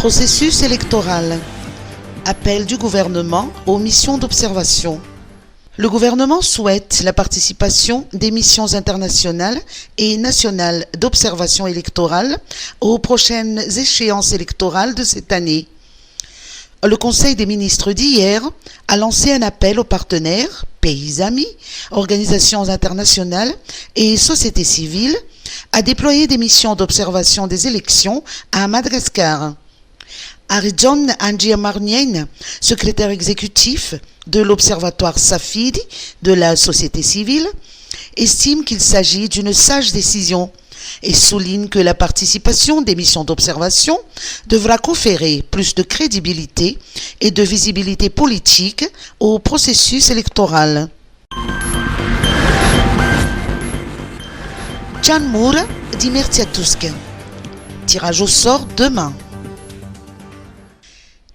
Processus électoral. Appel du gouvernement aux missions d'observation. Le gouvernement souhaite la participation des missions internationales et nationales d'observation électorale aux prochaines échéances électorales de cette année. Le Conseil des ministres d'hier a lancé un appel aux partenaires, pays amis, organisations internationales et sociétés civiles à déployer des missions d'observation des élections à Madagascar. Arjan Angiamarnien, secrétaire exécutif de l'Observatoire Safidi de la société civile, estime qu'il s'agit d'une sage décision et souligne que la participation des missions d'observation devra conférer plus de crédibilité et de visibilité politique au processus électoral. Canmur Dimertiatusk. Tirage au sort demain.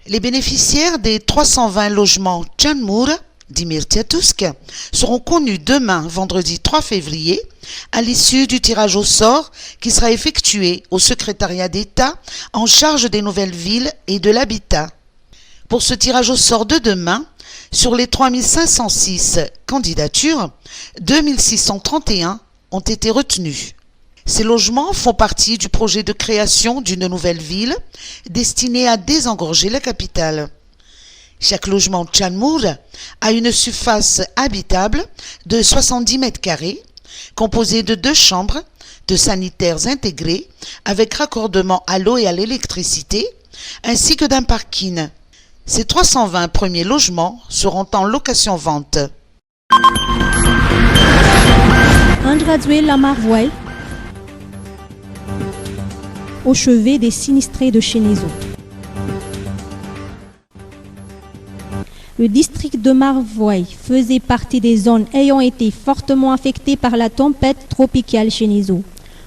Les bénéficiaires des 320 logements Canmur Dimertiatusk seront connus demain, vendredi 3 février, à l'issue du tirage au sort qui sera effectué au secrétariat d'État en charge des nouvelles villes et de l'habitat. Pour ce tirage au sort de demain, sur les 3506 candidatures, 2631 ont été retenues. Ces logements font partie du projet de création d'une nouvelle ville destinée à désengorger la capitale. Chaque logement Canmur a une surface habitable de 70 mètres carrés, composée de 2 chambres, de sanitaires intégrés avec raccordement à l'eau et à l'électricité, ainsi que d'un parking. Ces 320 premiers logements seront en location-vente. Marvoy, au chevet des sinistrés de Chenezo. Le district de Marvoy faisait partie des zones ayant été fortement affectées par la tempête tropicale Chenezo.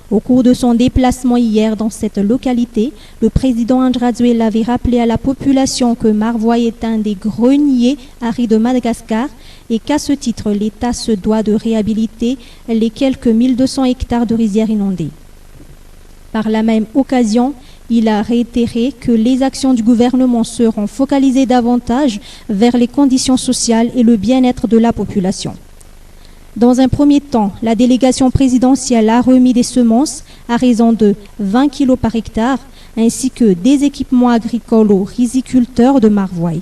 Au cours de son déplacement hier dans cette localité, le président Andrazuela avait rappelé à la population que Marvoy est un des greniers arides de Madagascar et qu'à ce titre, l'État se doit de réhabiliter les quelques 1200 hectares de rizières inondées. Par la même occasion, il a réitéré que les actions du gouvernement seront focalisées davantage vers les conditions sociales et le bien-être de la population. Dans un premier temps, la délégation présidentielle a remis des semences à raison de 20 kg par hectare, ainsi que des équipements agricoles aux riziculteurs de Marvoy.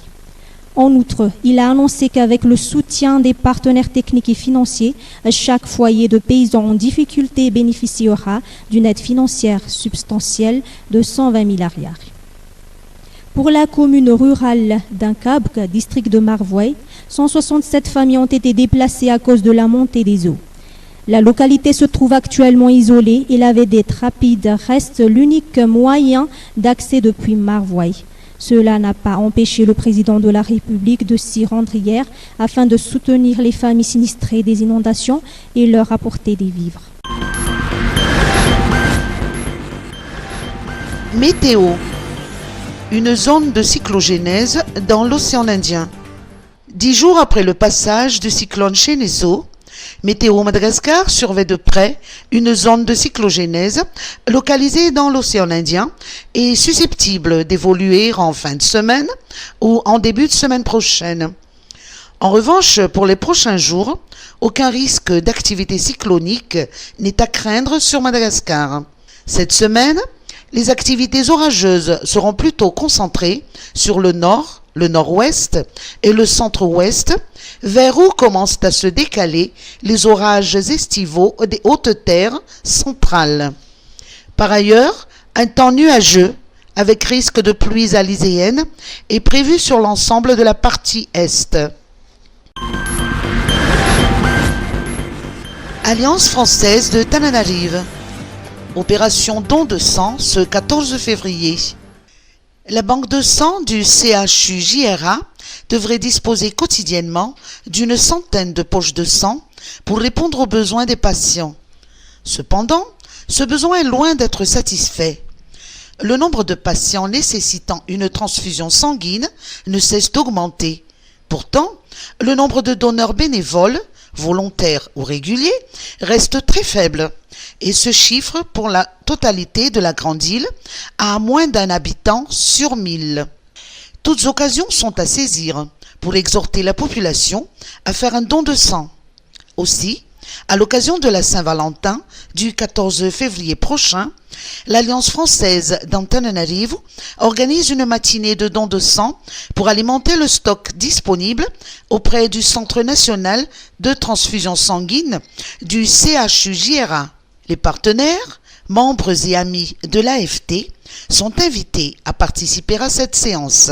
En outre, il a annoncé qu'avec le soutien des partenaires techniques et financiers, chaque foyer de paysans en difficulté bénéficiera d'une aide financière substantielle de 120 000 ariary. Pour la commune rurale d'Inkabk, district de Marvoy, 167 familles ont été déplacées à cause de la montée des eaux. La localité se trouve actuellement isolée et la vedette rapide reste l'unique moyen d'accès depuis Marvoy. Cela n'a pas empêché le président de la République de s'y rendre hier afin de soutenir les familles sinistrées des inondations et leur apporter des vivres. Météo. Une zone de cyclogénèse dans l'océan Indien. 10 jours après le passage du cyclone Chenezo, Météo Madagascar surveille de près une zone de cyclogénèse localisée dans l'océan Indien et susceptible d'évoluer en fin de semaine ou en début de semaine prochaine. En revanche, pour les prochains jours, aucun risque d'activité cyclonique n'est à craindre sur Madagascar. Cette semaine, les activités orageuses seront plutôt concentrées sur le nord, le nord-ouest et le centre-ouest, vers où commencent à se décaler les orages estivaux des hautes terres centrales. Par ailleurs, un temps nuageux, avec risque de pluies aliséennes, est prévu sur l'ensemble de la partie est. Alliance française de Tananarive. Opération don de sang ce 14 février. La banque de sang du CHU-JRA devrait disposer quotidiennement d'une centaine de poches de sang pour répondre aux besoins des patients. Cependant, ce besoin est loin d'être satisfait. Le nombre de patients nécessitant une transfusion sanguine ne cesse d'augmenter. Pourtant, le nombre de donneurs bénévoles volontaires ou réguliers, reste très faible et se chiffre pour la totalité de la grande île à moins d'un habitant sur 1000. Toutes occasions sont à saisir pour exhorter la population à faire un don de sang. Aussi, à l'occasion de la Saint-Valentin du 14 février prochain, l'Alliance française d'Antananarivo organise une matinée de dons de sang pour alimenter le stock disponible auprès du Centre national de transfusion sanguine du CHU-JRA. Les partenaires, membres et amis de l'AFT sont invités à participer à cette séance.